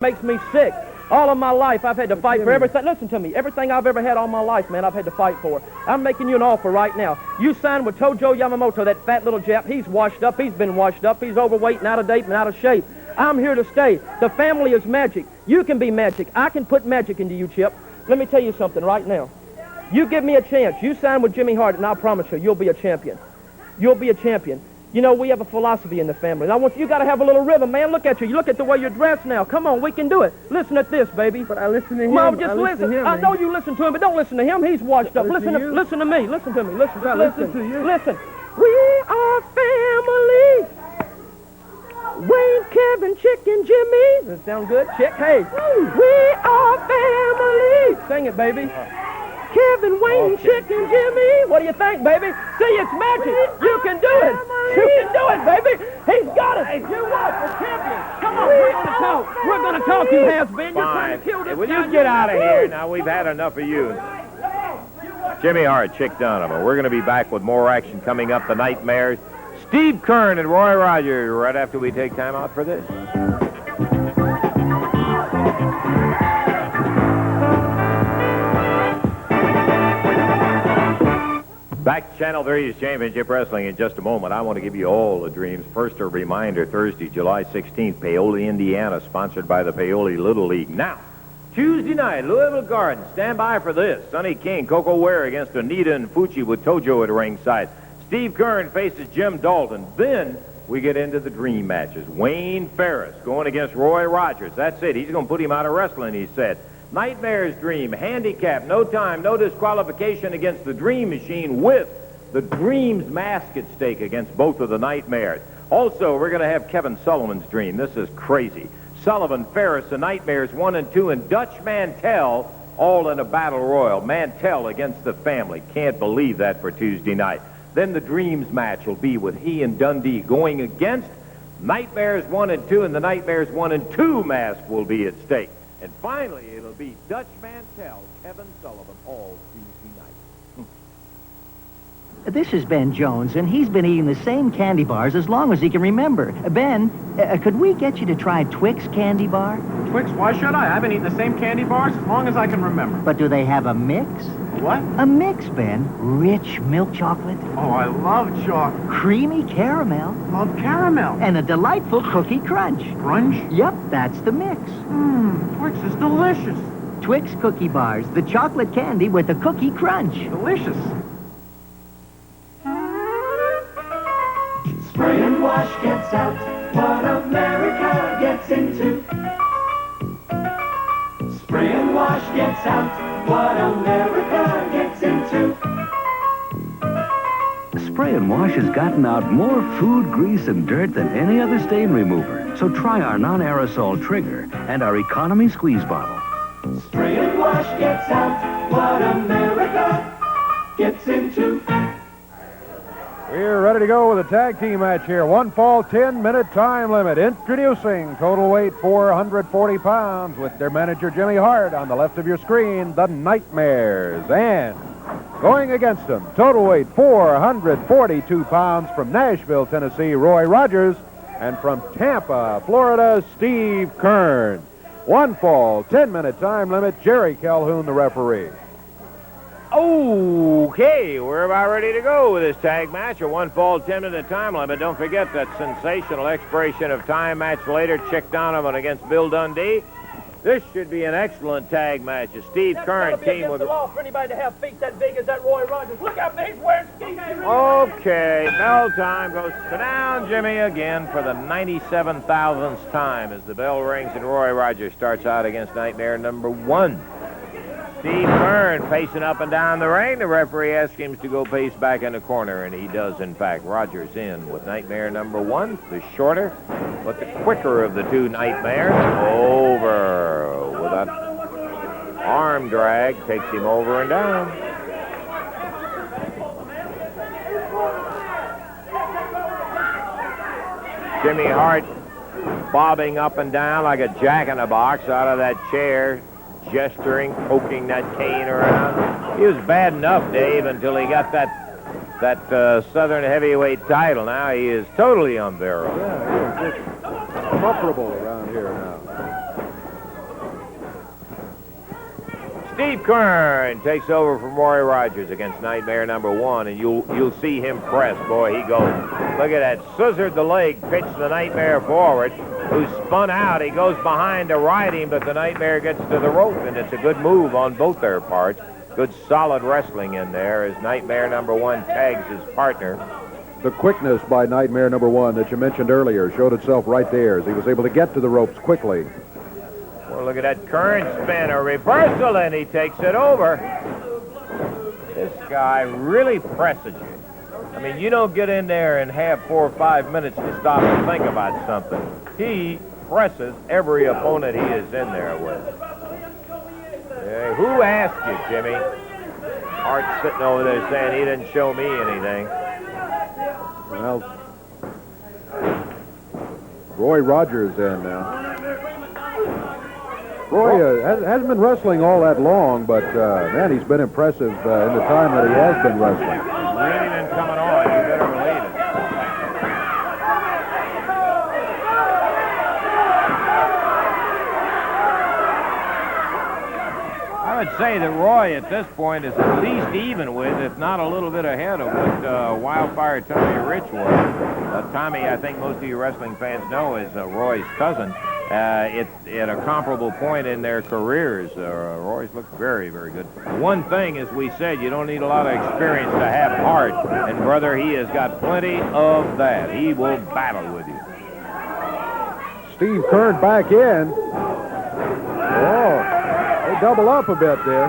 Makes me sick. All of my life, I've had to fight for everything. Listen to me. Everything I've ever had all my life, man, I've had to fight for. I'm making you an offer right now. You signed with Tojo Yamamoto, that fat little Jap. He's washed up. He's been washed up. He's overweight and out of date and out of shape. I'm here to stay. The family is magic. You can be magic. I can put magic into you, Chip. Let me tell you something right now. You give me a chance. You sign with Jimmy Hart, and I promise you'll be a champion. You'll be a champion. You know, we have a philosophy in the family. And I want you got to have a little rhythm, man. Look at you. You look at the way you're dressed now. Come on, we can do it. Listen at this, baby. But I listen to him. Mom, just listen. To him, I know you listen to him, but don't listen to him. He's washed up. Listen to me. Listen to me. Listen to you. Listen. We are family. Wayne, Kevin, Chick, and Jimmy. Does that sound good? Chick, hey. We are family. Sing it, baby. Kevin, Wayne, Chick, and Jimmy. What do you think, baby? See, it's magic. You can do it. You can do it, baby. He's got it. You what? We're champions. Come on, we're going to talk. We're going to talk, you has-been. You're trying to kill this Will guy. you get out of here? Now, we've had enough of you. Jimmy Hart, Chick Donovan. We're going to be back with more action coming up. The Nightmares. Steve Kern and Roy Rogers right after we take time out for this. Back to Channel 3's Championship Wrestling in just a moment. I want to give you all the dreams. First, a reminder, Thursday, July 16th, Paoli, Indiana, sponsored by the Paoli Little League. Now, Tuesday night, Louisville Gardens. Stand by for this. Sonny King, Coco Ware against Anita and Fucci with Tojo at ringside. Steve Kern faces Jim Dalton. Then we get into the dream matches. Wayne Ferris going against Roy Rogers. That's it. He's going to put him out of wrestling, he said. Nightmare's Dream, handicap, no time, no disqualification against the Dream Machine with the Dream's mask at stake against both of the Nightmares. Also, we're going to have Kevin Sullivan's Dream. This is crazy. Sullivan, Ferris, the Nightmares 1 and 2, and Dutch Mantell all in a battle royal. Mantell against the family. Can't believe that for Tuesday night. Then the Dreams match will be with he and Dundee going against Nightmares 1 and 2, and the Nightmares 1 and 2 mask will be at stake. And finally, it'll be Dutch Mantell, Kevin Sullivan, all Tuesday night. This is Ben Jones, and he's been eating the same candy bars as long as he can remember. Ben, could we get you to try Twix candy bar? Twix? Why should I? I've been eating the same candy bars as long as I can remember. But do they have a mix? What? A mix, Ben. Rich milk chocolate. Oh, I love chocolate. Creamy caramel. Love caramel. And a delightful cookie crunch. Crunch? Yep, that's the mix. Twix is delicious. Twix cookie bars, the chocolate candy with the cookie crunch. Delicious. Spray and wash gets out what America gets into. Spray and wash gets out what America gets into. Spray and Wash has gotten out more food, grease, and dirt than any other stain remover. So try our non-aerosol trigger and our economy squeeze bottle. Spray and wash gets out what America gets into. We're ready to go with a tag team match here. One fall, 10-minute time limit. Introducing total weight 440 pounds with their manager Jimmy Hart on the left of your screen, the Nightmares. And going against them, total weight 442 pounds from Nashville, Tennessee, Roy Rogers. And from Tampa, Florida, Steve Kern. One fall, 10-minute time limit. Jerry Calhoun, the referee. Okay, we're about ready to go with this tag match. A one fall, 10-minute time limit. Don't forget that sensational expiration of time match later. Chick Donovan against Bill Dundee. This should be an excellent tag match. A Steve Kern team with... It's the law for anybody to have feet that big as that Roy Rogers. Look out, man, he's wearing skis. Okay, bell time goes. Sit down, Jimmy, again for the 97,000th time as the bell rings and Roy Rogers starts out against Nightmare number 1. Steve Kern pacing up and down the ring. The referee asks him to go pace back in the corner, and he does, in fact. Rogers in with Nightmare number 1, the shorter, but the quicker of the two Nightmares. Over with that arm drag, takes him over and down. Jimmy Hart bobbing up and down like a jack-in-the-box out of that chair, gesturing, poking that cane around. He was bad enough, Dave, until he got that Southern heavyweight title. Now he is totally unbearable. Yeah, he's just insufferable around here now. Steve Kern takes over from Roy Rogers against Nightmare number 1, and you'll see him press. Boy, he goes. Look at that. Scissored the leg, pitched the Nightmare forward, who spun out. He goes behind to ride him, but the Nightmare gets to the rope, and it's a good move on both their parts. Good solid wrestling in there as Nightmare number 1 tags his partner. The quickness by Nightmare number 1 that you mentioned earlier showed itself right there as he was able to get to the ropes quickly. Well, look at that current spin, a reversal, and he takes it over. This guy really presses you. I mean, you don't get in there and have 4 or 5 minutes to stop and think about something. He presses every opponent he is in there with. Who asked you, Jimmy? Hart's sitting over there saying he didn't show me anything. Well, Roy Rogers in now. Roy hasn't been wrestling all that long, but, man, he's been impressive in the time that he has been wrestling. Really been coming on. You better believe it. I would say that Roy at this point is at least even with, if not a little bit ahead of what Wildfire Tommy Rich was. Tommy, I think most of you wrestling fans know, is Roy's cousin. It's at a comparable point in their careers. Roy's looked very, very good. One thing, as we said, you don't need a lot of experience to have heart. And, brother, he has got plenty of that. He will battle with you. Steve Kern back in. Oh, they double up a bit there.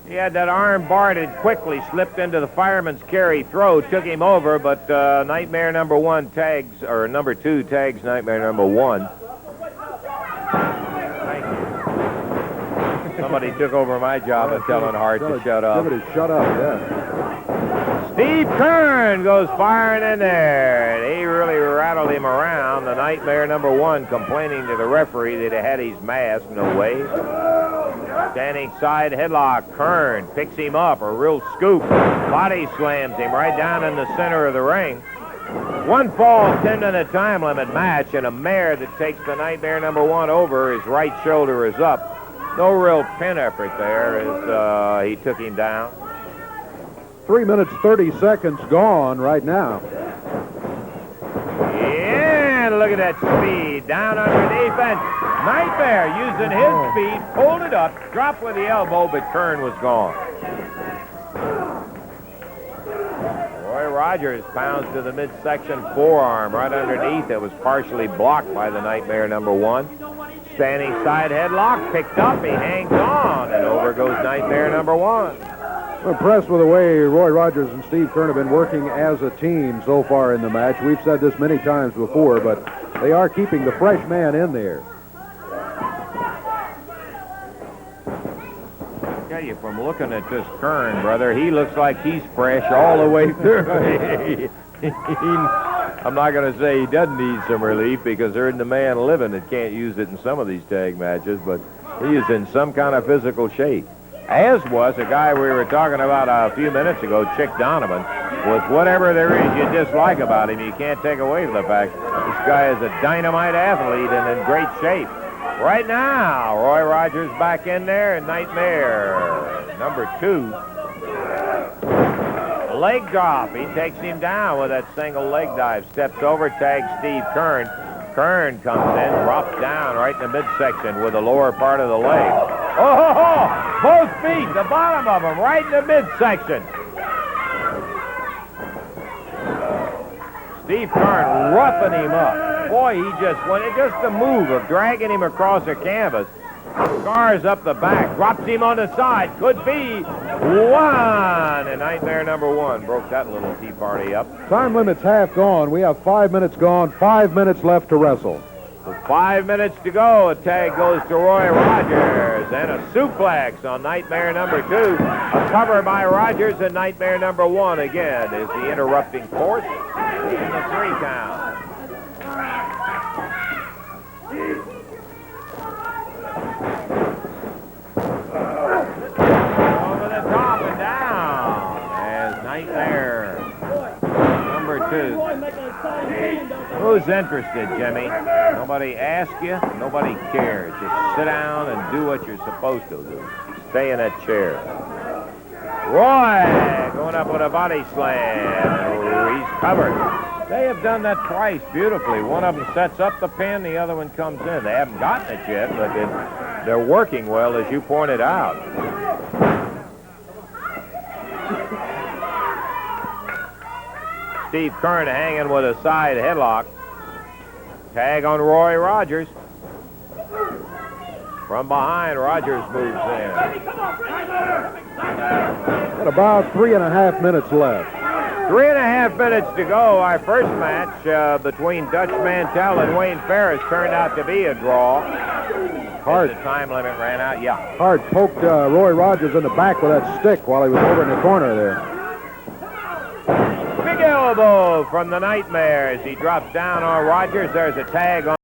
He had that arm barred quickly, slipped into the fireman's carry throw, took him over, but Nightmare number 1 tags, or number 2 tags Nightmare number 1. Thank you. Somebody took over my job of telling Hart to shut up. Somebody shut up, yeah. Steve Kern goes firing in there, and he really rattled him around. The Nightmare number 1 complaining to the referee that he had his mask, no way. Standing side headlock, Kern picks him up, a real scoop. Body slams him right down in the center of the ring. 1 fall, 10-minute time limit match, and a mare that takes the Nightmare number 1 over. His right shoulder is up. No real pin effort there as he took him down. 3 minutes, 30 seconds gone right now. Yeah, look at that speed. Down underneath, and Nightmare using his speed, pulled it up, dropped with the elbow, but Kern was gone. Roy Rogers pounds to the midsection forearm right underneath. It was partially blocked by the Nightmare number 1. Standing side headlock, picked up, he hangs on, and over goes Nightmare number 1. I'm impressed with the way Roy Rogers and Steve Kern have been working as a team so far in the match. We've said this many times before, but they are keeping the fresh man in there. I tell you, from looking at this Kern, brother, he looks like he's fresh all the way through. I'm not going to say he doesn't need some relief because there isn't a man living that can't use it in some of these tag matches, but he is in some kind of physical shape. As was a guy we were talking about a few minutes ago, Chick Donovan. With whatever there is you dislike about him, you can't take away the fact this guy is a dynamite athlete and in great shape. Right now, Roy Rogers back in there, and Nightmare number 2. Leg drop. He takes him down with that single leg dive. Steps over, tags Steve Kern. Kern comes in, drops down right in the midsection with the lower part of the leg. Oh, both feet, the bottom of them, right in the midsection. Steve Kern roughing him up. Boy, he just went, just the move of dragging him across the canvas. Scars up the back, drops him on the side. Could be 1. And Nightmare number 1 broke that little tea party up. Time limit's half gone. We have 5 minutes gone, 5 minutes left to wrestle. With 5 minutes to go, a tag goes to Roy Rogers, and a suplex on Nightmare number 2. A cover by Rogers, and Nightmare number 1 again is the interrupting force in the 3 count. Over the top and down as Nightmare number 2. who's interested, Jimmy? Nobody asks you. Nobody cares. Just sit down and do what you're supposed to do. Stay in that chair. Roy going up with a body slam. Oh, he's covered. They have done that twice beautifully. One of them sets up the pin, the other one comes in. They haven't gotten it yet, but they're working well, as you pointed out. Steve Kern hanging with a side headlock. Tag on Roy Rogers. From behind, Rogers moves in. Got about 3.5 minutes left. 3.5 minutes to go. Our first match between Dutch Mantell and Wayne Ferris turned out to be a draw. Hart. The time limit ran out, yeah. Hart poked Roy Rogers in the back with that stick while he was over in the corner there. Big elbow from the Nightmare as he drops down on Rogers. There's a tag on